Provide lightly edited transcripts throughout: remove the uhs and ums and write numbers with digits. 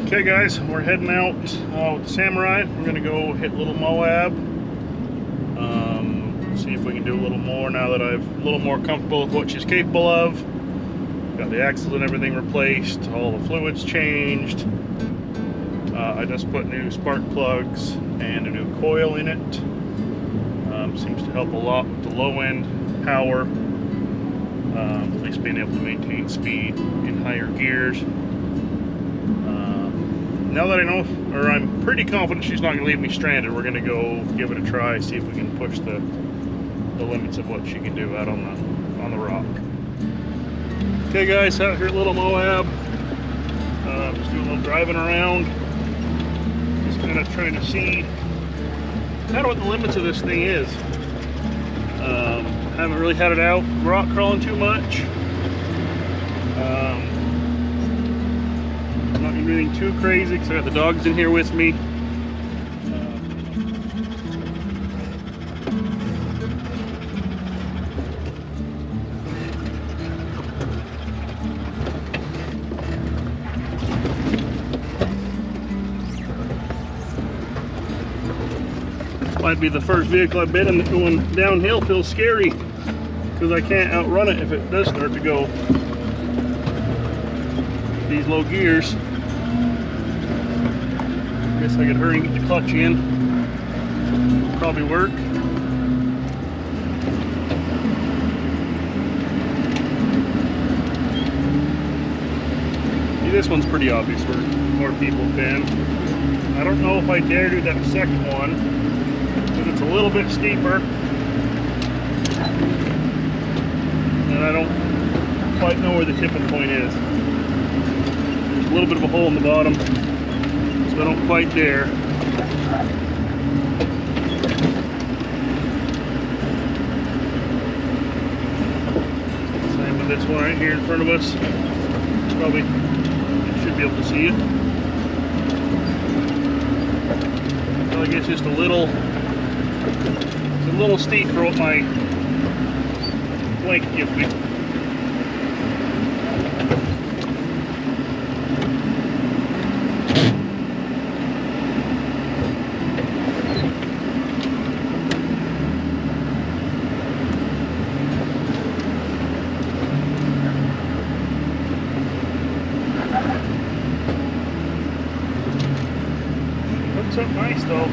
Okay guys, we're heading out with the Samurai. We're gonna go hit Little Moab. See if we can do a little more now that I'm a little more comfortable with what she's capable of. Got the axles and everything replaced, all the fluids changed. I just put new spark plugs and a new coil in it. Seems to help a lot with the low end power. At least being able to maintain speed in higher gears. Now that I know, or I'm pretty confident she's not going to leave me stranded, we're going to go give it a try, see if we can push the limits of what she can do out on the rock. Okay guys, out here at Little Moab, just doing a little driving around, just kind of trying to see kind of what the limits of this thing is. Haven't really had it out rock crawling too much. Not gonna do anything too crazy because I got the dogs in here with me. Might be the first vehicle I've been in that going downhill feels scary because I can't outrun it if it does start to go these low gears. Guess I could hurry and get the clutch in. Probably work. See, this one's pretty obvious where more people can. I don't know if I dare do that second one because it's a little bit steeper and I don't quite know where the tipping point is. There's a little bit of a hole in the bottom, so I don't quite dare. Same with this one right here in front of us. Probably should be able to see it. I guess just a little steep for what my length gives me. Looks up nice though.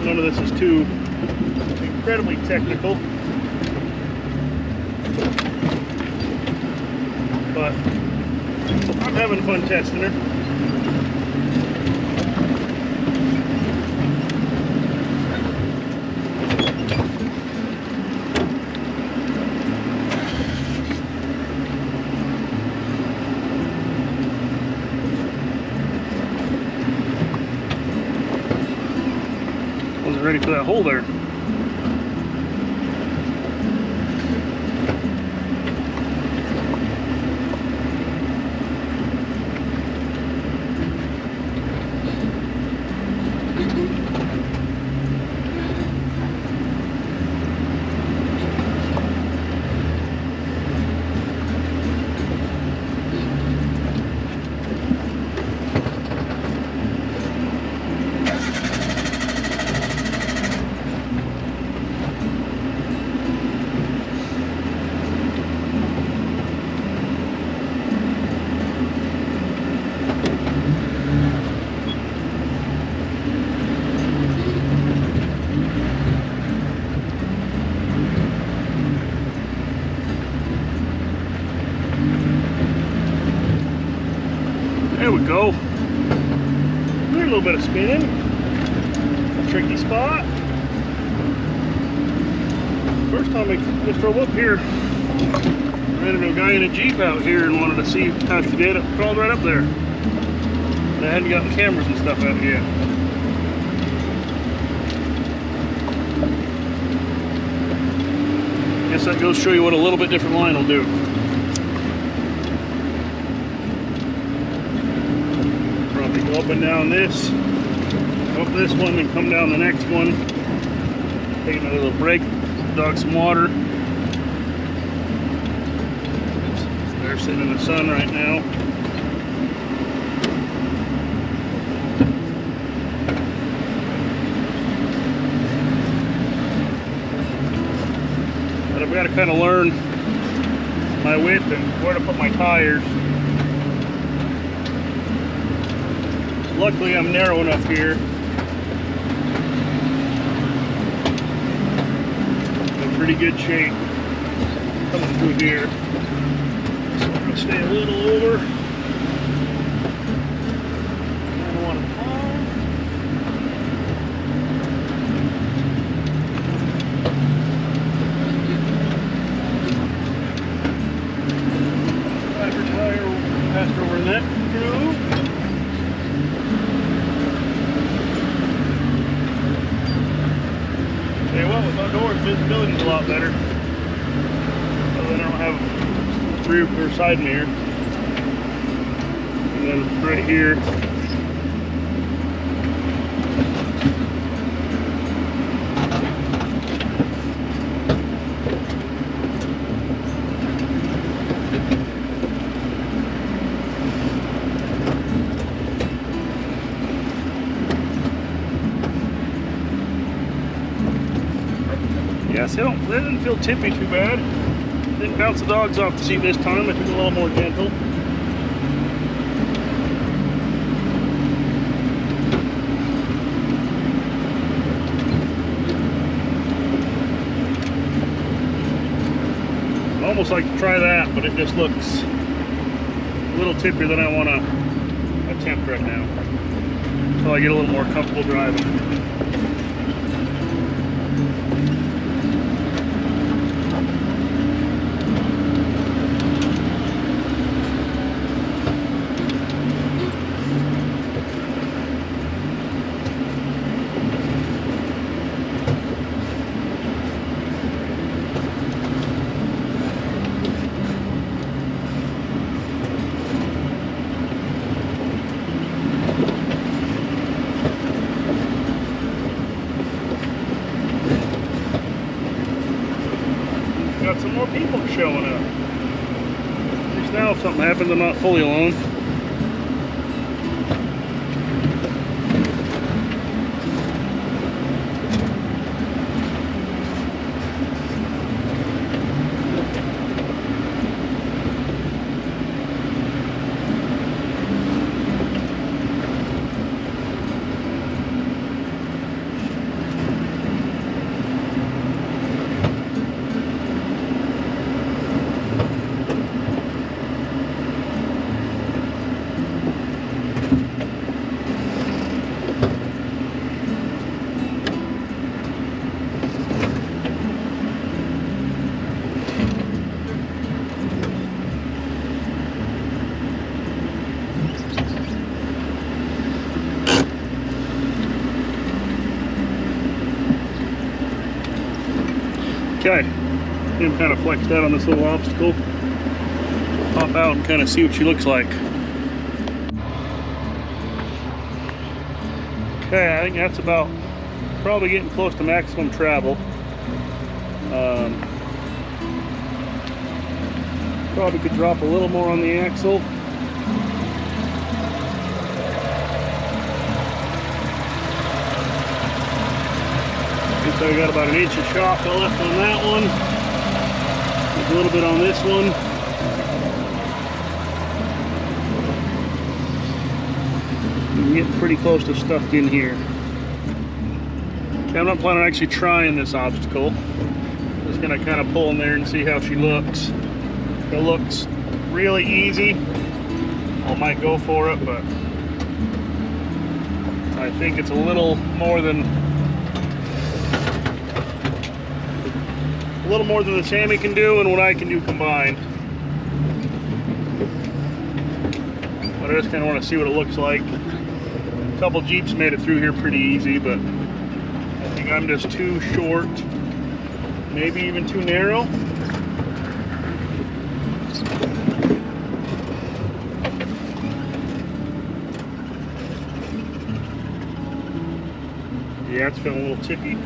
None of this is too incredibly technical, but I'm having fun testing her. Wasn't ready for that hole there. There we go. A little bit of spinning. Tricky spot. First time I just drove up here, ran into a guy in a Jeep out here and wanted to see how she did it. Crawled right up there. And I hadn't gotten cameras and stuff out yet. Guess that goes to show you what a little bit different line will do. Probably go up and down this, up this one, then come down the next one. Take another little break, dog some water. here sitting in the sun right now. But I've got to kind of learn my width and where to put my tires. Luckily I'm narrow enough here. In pretty good shape coming through here. So I'm going to stay a little over. I don't want to pause. Driver tire passed over in that groove. Okay, well, with outdoors, visibility is a lot better. So then I don't have rear or side mirror. And then right here, yeah, so it didn't feel tippy too bad. Didn't bounce the dogs off the seat this time. I took it a little more gentle. I'd almost like to try that, but it just looks a little tippier than I want to attempt right now. Until I get a little more comfortable driving. Got some more people showing up. At least now if something happens, I'm not fully alone. Okay, I'm kind of flexed out on this little obstacle. Pop out and kind of see what she looks like. Okay, I think that's about probably getting close to maximum travel. Probably could drop a little more on the axle. So I got about 1 inch of shock left on that one. There's a little bit on this one. I'm getting pretty close to stuffed in here. Okay, I'm not planning on actually trying this obstacle. Just gonna kind of pull in there and see how she looks. If it looks really easy, I might go for it, but I think it's a little more than the Sammy can do and what I can do combined. But I just kind of want to see what it looks like. A couple Jeeps made it through here pretty easy, but I think I'm just too short, maybe even too narrow. Yeah, it's feeling a little tippy.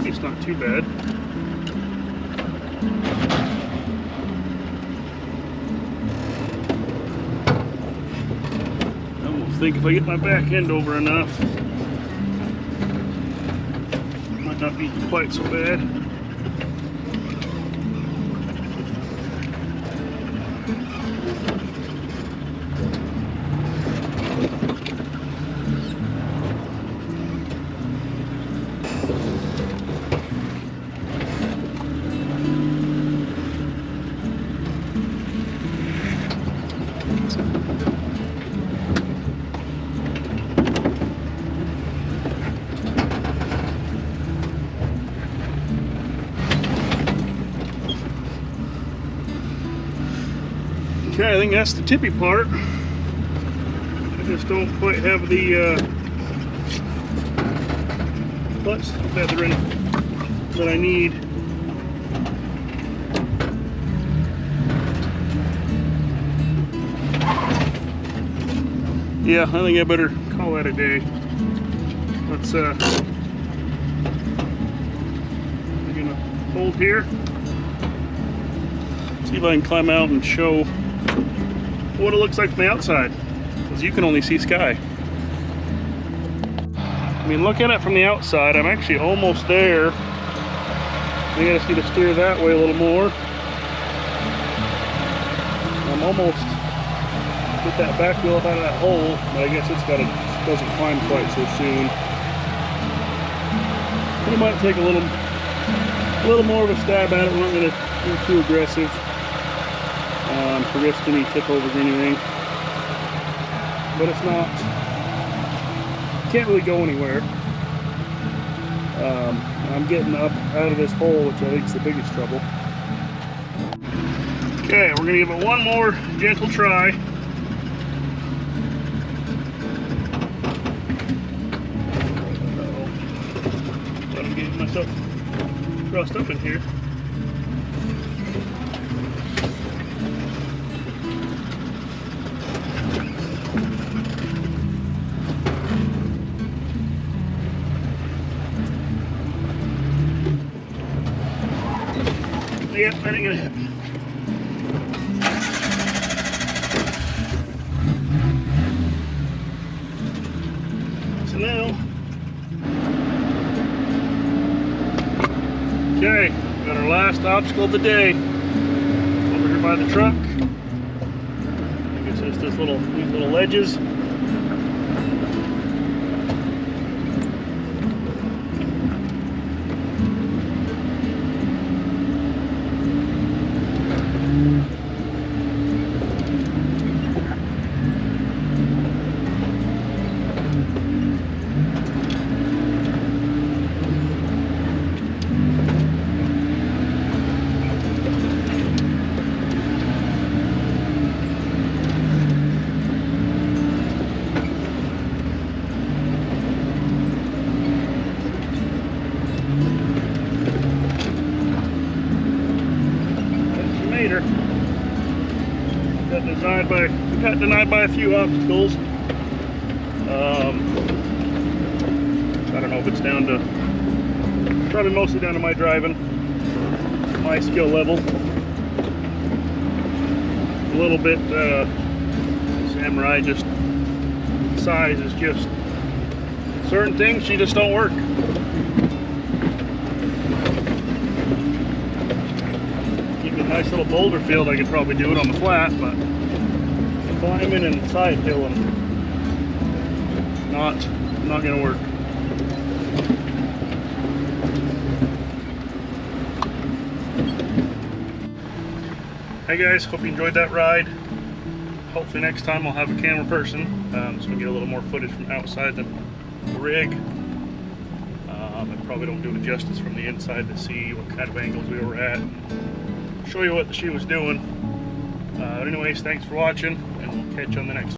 It's not too bad. I almost think if I get my back end over enough, might not be quite so bad. Okay, I think that's the tippy part. I just don't quite have the clutch feathering that I need. Yeah, I think I better call that a day. Let's I'm gonna hold here. See if I can climb out and show what it looks like from the outside, because you can only see sky. I mean, look at it from the outside. I'm actually almost there. I gotta see to steer that way a little more. I'm almost get that back wheel up out of that hole, but I guess doesn't climb quite so soon. It might take a little more of a stab at it. We're not gonna be too aggressive. To risk any tip overs or anything, but it's not, can't really go anywhere. I'm getting up out of this hole, which I think is the biggest trouble. Okay, we're gonna give it one more gentle try. I'm getting myself trussed up in here. Yep, that ain't gonna happen. So now, okay, got our last obstacle of the day. Over here by the truck. I guess it's these little ledges. Got denied by a few obstacles. I don't know if it's down to, probably mostly down to my driving, my skill level. A little bit Samurai, just size is just, certain things she just don't work. Give me a nice little boulder field, I could probably do it on the flat, but climbing and side hilling, not gonna work. Hey guys, hope you enjoyed that ride. Hopefully next time I'll have a camera person, so we get a little more footage from outside the rig. I probably don't do it justice from the inside to see what kind of angles we were at, show you what she was doing. But anyways, thanks for watching, and we'll catch you on the next one.